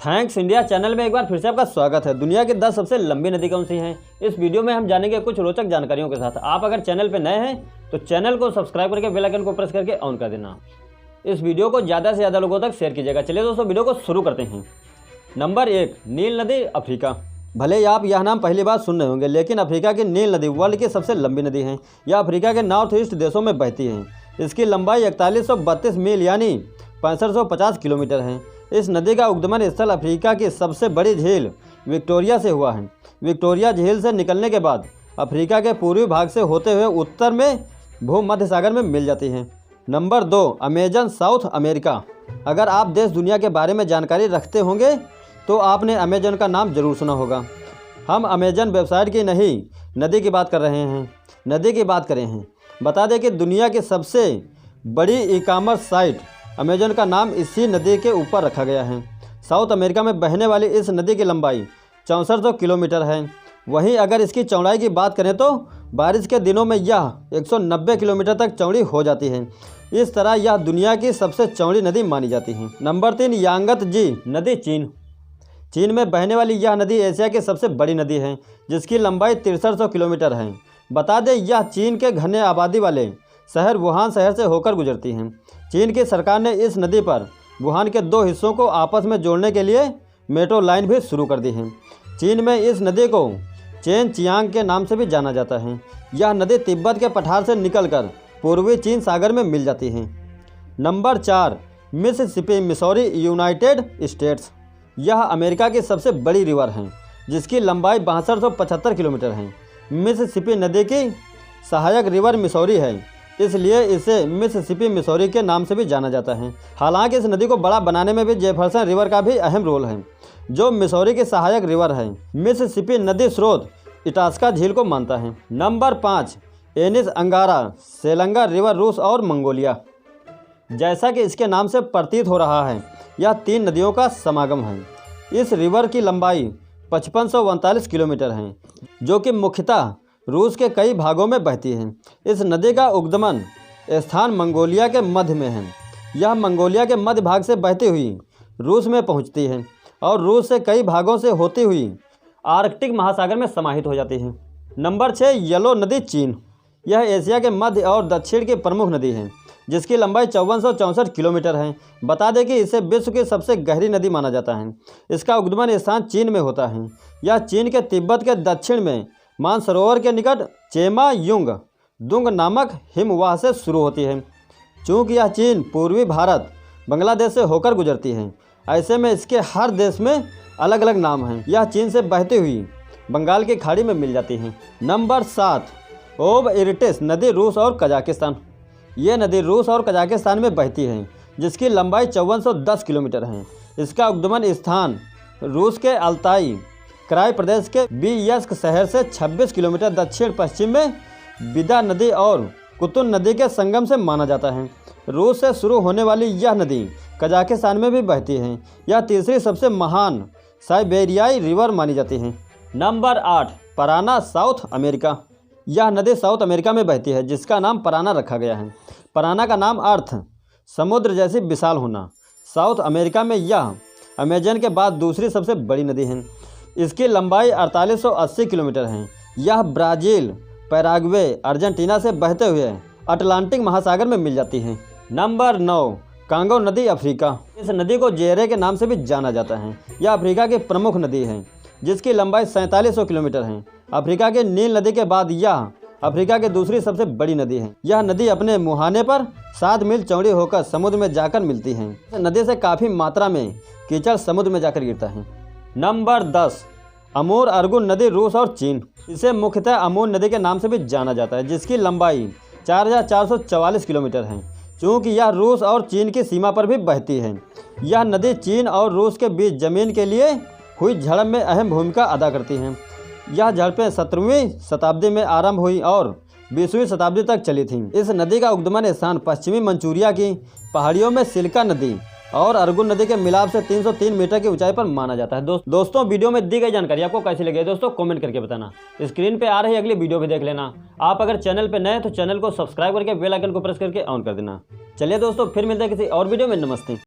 Thanks India channel में एक बार फिर से आपका स्वागत है। दुनिया की 10 सबसे लंबी नदी कौन सी हैं? इस वीडियो में हम जानेंगे कुछ रोचक जानकारियों के साथ। आप अगर चैनल पर नए हैं तो चैनल को सब्सक्राइब करके बेल आइकन को प्रेस करके ऑन कर देना। इस वीडियो को ज़्यादा से ज़्यादा लोगों तक शेयर कीजिएगा। चलिए दोस्तों वीडियो को शुरू करते हैं। नंबर 1, नील नदी, अफ्रीका। भले ही आप यह नाम पहली बार सुन रहे होंगे, लेकिन अफ्रीका की नील नदी वर्ल्ड की सबसे लंबी नदी है। यह अफ्रीका के नॉर्थ ईस्ट देशों में बहती है। इसकी लंबाई 4132 मील यानी 6550 किलोमीटर है। इस नदी का उद्गमन स्थल अफ्रीका की सबसे बड़ी झील विक्टोरिया से हुआ है। विक्टोरिया झील से निकलने के बाद अफ्रीका के पूर्वी भाग से होते हुए उत्तर में भूमध्य सागर में मिल जाती है। Number 2, Amazon, south America. अगर आप देश दुनिया के बारे में जानकारी रखते होंगे तो आपने अमेजन का नाम जरूर सुना होगा। हम अमेजन वेबसाइट की नहीं, नदी की बात कर रहे हैं। नदी की बात करें हैं। बता दें कि दुनिया की सबसे बड़ी ई-कॉमर्स साइट अमेजन का नाम इसी नदी के ऊपर रखा गया है। साउथ अमेरिका में बहने वाली इस नदी की लंबाई 6400 किलोमीटर है। वहीं अगर इसकी चौड़ाई की बात करें तो बारिश के दिनों में यह 190 किलोमीटर तक चौड़ी हो जाती है। इस तरह यह दुनिया की सबसे चौड़ी नदी मानी जाती है। नंबर 3, यांगत्जे नदी, चीन। चीन में बहने वाली यह नदी एशिया की सबसे बड़ी नदी है, जिसकी लंबाई 6300 किलोमीटर है। बता दें यह चीन के घने आबादी वाले शहर वुहान शहर से होकर गुजरती है। चीन की सरकार ने इस नदी पर वुहान के 2 हिस्सों को आपस में जोड़ने के लिए मेट्रो लाइन भी शुरू कर दी है। चीन में इस नदी को चेन चियांग के नाम से भी जाना जाता है। यह नदी तिब्बत के पठार से निकलकर पूर्वी चीन सागर में मिल जाती है। Number 4, Mississippi, Missouri, United states. यह अमेरिका की सबसे बड़ी रिवर है, जिसकी लंबाई 6275 किलोमीटर है। मिसिसिपी नदी की सहायक रिवर मिसौरी है, इसलिए इसे मिसिसिपी मिसौरी के नाम से भी जाना जाता है। हालांकि इस नदी को बड़ा बनाने में भी जेफरसन रिवर का भी अहम रोल है, जो मिसौरी की सहायक रिवर है। मिसिसिपी नदी स्रोत इटास्का झील को मानता है। नंबर 5, एनिस अंगारा, सेलंगा रिवर, रूस और मंगोलिया। जैसा कि इसके नाम से प्रतीत हो रहा है, यह 3 नदियों का समागम है। इस रिवर की लंबाई 5539 किलोमीटर है, जो कि मुख्यतः रूस के कई भागों में बहती है। इस नदी का उद्गमन स्थान मंगोलिया के मध्य में है। यह मंगोलिया के मध्य भाग से बहती हुई रूस में पहुंचती है और रूस से कई भागों से होती हुई आर्कटिक महासागर में समाहित हो जाती है। नंबर 6, येलो नदी, चीन। यह एशिया के मध्य और दक्षिण की प्रमुख नदी है, जिसकी लंबाई 5464 किलोमीटर है। बता दें कि इसे विश्व की सबसे गहरी नदी माना जाता है। इसका उद्गमन स्थान चीन में होता है। यह चीन के तिब्बत के दक्षिण में मानसरोवर के निकट चेमा दुंग नामक हिमवाह से शुरू होती है। चूँकि यह चीन पूर्वी भारत बांग्लादेश से होकर गुजरती है, ऐसे में इसके हर देश में अलग अलग नाम हैं। यह चीन से बहती हुई बंगाल की खाड़ी में मिल जाती है। नंबर 7, ओब इरिटिस नदी, रूस और कजाकिस्तान। ये नदी रूस और कजाकिस्तान में बहती है, जिसकी लंबाई 5410 किलोमीटर है। इसका उद्गमन स्थान रूस के अल्ताई क्राई प्रदेश के बियस्क शहर से 26 किलोमीटर दक्षिण पश्चिम में बिदा नदी और कुतुन नदी के संगम से माना जाता है। रूस से शुरू होने वाली यह नदी कजाकिस्तान में भी बहती है। यह तीसरी सबसे महान साइबेरियाई रिवर मानी जाती है। Number 8, Parana, south America. यह नदी साउथ अमेरिका में बहती है, जिसका नाम पराना रखा गया है। पराना का नाम अर्थ समुद्र जैसी विशाल होना। साउथ अमेरिका में यह अमेजन के बाद दूसरी सबसे बड़ी नदी है। इसकी लंबाई 4880 किलोमीटर है। यह ब्राज़ील, पैराग्वे, अर्जेंटीना से बहते हुए अटलांटिक महासागर में मिल जाती है। नंबर 9, कांगो नदी, अफ्रीका। इस नदी को जेरे के नाम से भी जाना जाता है। यह अफ्रीका की प्रमुख नदी है, जिसकी लंबाई 4700 किलोमीटर है। अफ्रीका के नील नदी के बाद यह अफ्रीका की दूसरी सबसे बड़ी नदी है। यह नदी अपने मुहाने पर 7 मील चौड़ी होकर समुद्र में जाकर मिलती है। इस नदी से काफ़ी मात्रा में कीचड़ समुद्र में जाकर गिरता है। नंबर 10, अमूर अर्गुन नदी, रूस और चीन। इसे मुख्यतः अमूर नदी के नाम से भी जाना जाता है, जिसकी लंबाई 4444 किलोमीटर है। चूँकि यह रूस और चीन की सीमा पर भी बहती है। यह नदी चीन और रूस के बीच जमीन के लिए हुई झड़प में अहम भूमिका अदा करती हैं। यह झड़पें 17वीं शताब्दी में आरंभ हुई और 20वीं शताब्दी तक चली थीं। इस नदी का उद्गमन स्थान पश्चिमी मंचूरिया की पहाड़ियों में सिल्का नदी और अर्गुन नदी के मिलाप से 303 मीटर की ऊंचाई पर माना जाता है। दोस्तों वीडियो में दी गई जानकारी आपको कैसी लगी दोस्तों कमेंट करके बताना। स्क्रीन पे आ रही अगली वीडियो भी देख लेना। आप अगर चैनल पे नए हैं तो चैनल को सब्सक्राइब करके बेल आइकन को प्रेस करके ऑन कर देना। चलिए दोस्तों फिर मिलते हैं किसी और वीडियो में। नमस्ते।